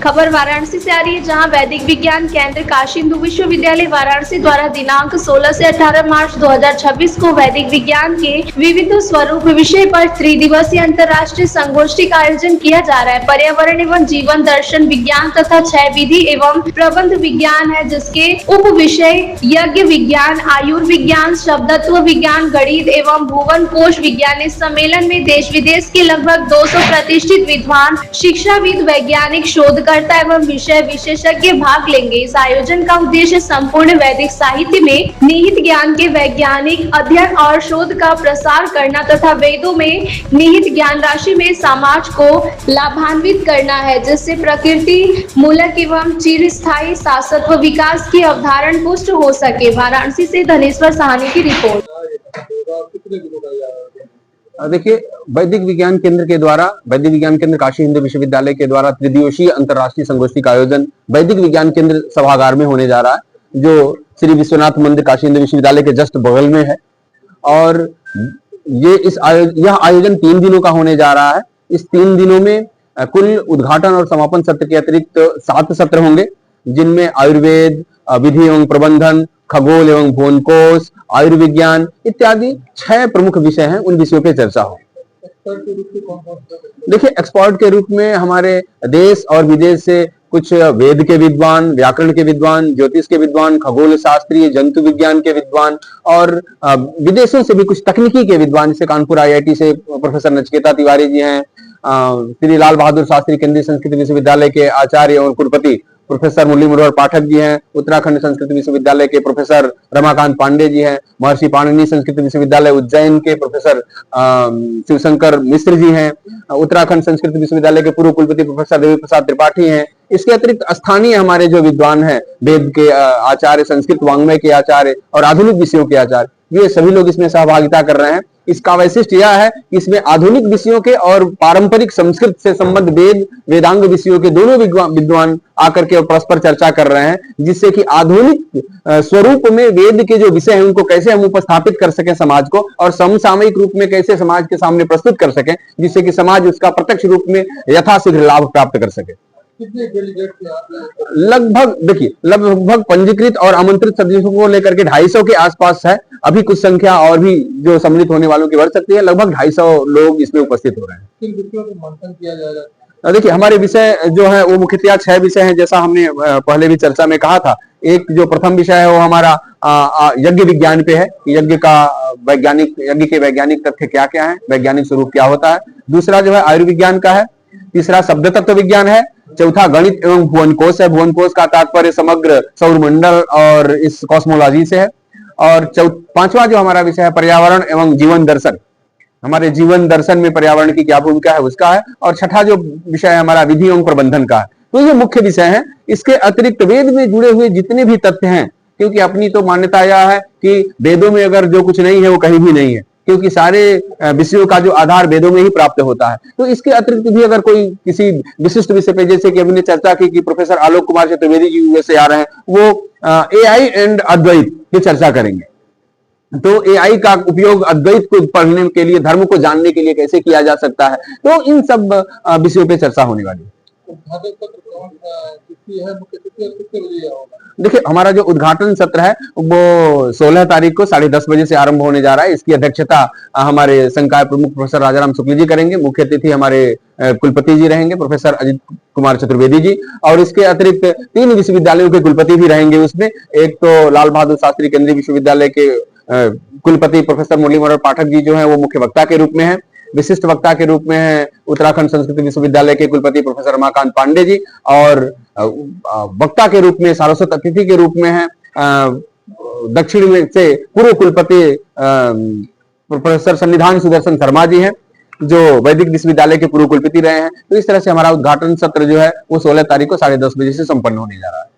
खबर वाराणसी से आ रही है, जहां वैदिक विज्ञान केंद्र काशी हिंदू विश्वविद्यालय वाराणसी द्वारा दिनांक 16 से 18 मार्च 2026 को वैदिक विज्ञान के विविध स्वरूप विषय पर 3 दिवसीय अंतर्राष्ट्रीय संगोष्ठी का आयोजन किया जा रहा है। पर्यावरण एवं जीवन दर्शन विज्ञान तथा क्षय विधि एवं प्रबंध विज्ञान है, जिसके उप विषय यज्ञ विज्ञान, आयुर्विज्ञान, शब्दत्व विज्ञान, गणित एवं भुवन कोश विज्ञान। इस सम्मेलन में देश विदेश के लगभग 200 प्रतिष्ठित विद्वान, शिक्षाविद, वैज्ञानिक, शोधकर्ता एवं विषय विशेषज्ञ भाग लेंगे। इस आयोजन का उद्देश्य संपूर्ण वैदिक साहित्य में निहित ज्ञान के वैज्ञानिक अध्ययन और शोध का प्रसार करना तथा वेदों में निहित ज्ञान राशि में समाज को लाभान्वित करना है, जिससे प्रकृति मूलक एवं चिरस्थायी शाश्वत विकास की अवधारणा पुष्ट हो सके। वाराणसी से धनेश्वर साहनी की रिपोर्ट। देखिए, वैदिक विज्ञान केंद्र के द्वारा, वैदिक विज्ञान केंद्र काशी हिंदू विश्वविद्यालय के द्वारा त्रिदिवसीय अंतर्राष्ट्रीय संगोष्ठी का आयोजन वैदिक विज्ञान केंद्र सभागार में होने जा रहा है, जो श्री विश्वनाथ मंदिर काशी हिंदू विश्वविद्यालय के जस्ट बगल में है। और यह आयोजन 3 दिनों का होने जा रहा है। इस 3 दिनों में कुल उद्घाटन और समापन सत्र के अतिरिक्त 7 सत्र होंगे, जिनमें आयुर्वेद, विधि एवं प्रबंधन, खगोल एवं भुवन कोश, आयुर्विज्ञान इत्यादि 6 प्रमुख विषय हैं, उन विषयों पे चर्चा हो। देखिए, एक्सपर्ट के रूप में हमारे देश और विदेश से कुछ वेद के विद्वान, व्याकरण के विद्वान, ज्योतिष के विद्वान, खगोल शास्त्री, जंतु विज्ञान के विद्वान और विदेशों से भी कुछ तकनीकी के विद्वान, जैसे कानपुर IIT से प्रोफेसर नचिकेता तिवारी जी हैं, श्री लाल बहादुर शास्त्री केंद्रीय संस्कृत विश्वविद्यालय के आचार्य और कुलपति प्रोफेसर मुरली मनोहर पाठक जी हैं, उत्तराखंड संस्कृत विश्वविद्यालय के प्रोफेसर रमाकांत पांडे जी हैं, महर्षि पाणिनि संस्कृत विश्वविद्यालय उज्जैन के प्रोफेसर शिवशंकर मिश्र जी हैं, उत्तराखंड संस्कृत विश्वविद्यालय के पूर्व कुलपति प्रोफेसर देवी प्रसाद त्रिपाठी हैं। इसके अतिरिक्त स्थानीय हमारे जो विद्वान हैं, वेद के आचार्य, संस्कृत वांग्मय के आचार्य और आधुनिक विषयों के आचार्य, ये सभी लोग इसमें सहभागिता कर रहे हैं। इसका वैशिष्ट्य यह है कि इसमें आधुनिक विषयों के और पारंपरिक संस्कृत से संबद्ध वेदांग विषयों के दोनों विद्वान आकर के परस्पर चर्चा कर रहे हैं, जिससे कि आधुनिक स्वरूप में वेद के जो विषय हैं उनको कैसे हम उपस्थापित कर सकें समाज को, और समसामयिक रूप में कैसे समाज के सामने प्रस्तुत कर सकें, जिससे कि समाज उसका प्रत्यक्ष रूप में यथाशीघ्र लाभ प्राप्त कर सके। कितने डेलीगेट लगभग पंजीकृत और आमंत्रित सदस्यों को लेकर के 250 के आसपास है। अभी कुछ संख्या और भी जो सम्मिलित होने वालों की बढ़ सकती है। लगभग 250 लोग इसमें उपस्थित हो रहे हैं। किन विषयों पर मंथन किया जाएगा? देखिए, हमारे विषय जो है वो मुख्यतः 6 विषय हैं, जैसा हमने पहले भी चर्चा में कहा था। एक जो प्रथम विषय है वो हमारा यज्ञ विज्ञान पे है। यज्ञ के वैज्ञानिक तथ्य क्या क्या है, वैज्ञानिक स्वरूप क्या होता है। दूसरा जो है आयुर्विज्ञान का है। तीसरा शब्द तत्व विज्ञान है। चौथा गणित एवं भुवन कोश है। भुवन कोश का तात्पर्य समग्र सौरमंडल और इस कॉस्मोलॉजी से है। और 5वां जो हमारा विषय है पर्यावरण एवं जीवन दर्शन, हमारे जीवन दर्शन में पर्यावरण की क्या भूमिका है उसका है। और 6ठा जो विषय है हमारा विधि एवं प्रबंधन का है। तो ये मुख्य विषय हैं। इसके अतिरिक्त वेद में जुड़े हुए जितने भी तथ्य हैं, क्योंकि अपनी तो मान्यता यह है कि वेदों में अगर जो कुछ नहीं है वो कहीं भी नहीं है, क्योंकि सारे विषयों का जो आधार वेदों में ही प्राप्त होता है। तो इसके अतिरिक्त भी अगर कोई किसी विशिष्ट विषय पे, जैसे कि हमने चर्चा की कि प्रोफेसर आलोक कुमार चतुर्वेदी जी USA आ रहे हैं, वो AI एंड अद्वैत की चर्चा करेंगे। तो AI का उपयोग अद्वैत को पढ़ने के लिए, धर्म को जानने के लिए कैसे किया जा सकता है, तो इन सब विषयों पे चर्चा होने वाली है। देखिए, हमारा जो उद्घाटन सत्र है वो 16 तारीख को 10:30 बजे से आरंभ होने जा रहा है। इसकी अध्यक्षता हमारे संकाय प्रमुख प्रोफेसर राजाराम शुक्ल जी करेंगे। मुख्य अतिथि हमारे कुलपति जी रहेंगे, प्रोफेसर अजित कुमार चतुर्वेदी जी। और इसके अतिरिक्त 3 विश्वविद्यालयों के कुलपति भी रहेंगे उसमें। एक तो लाल बहादुर शास्त्री केंद्रीय विश्वविद्यालय के कुलपति प्रोफेसर मुरली मनोहर पाठक जी जो है वो मुख्य वक्ता के रूप में है। विशिष्ट वक्ता के रूप में है उत्तराखंड संस्कृत विश्वविद्यालय के कुलपति प्रोफेसर रमाकांत पांडे जी। और वक्ता के रूप में, सारस्वत अतिथि के रूप में है दक्षिण में से पूर्व कुलपति प्रोफेसर सन्निधान सुदर्शन शर्मा जी हैं, जो वैदिक विश्वविद्यालय के पूर्व कुलपति रहे हैं। तो इस तरह से हमारा उद्घाटन सत्र जो है वो 16 तारीख को 10:30 बजे से संपन्न होने जा रहा है।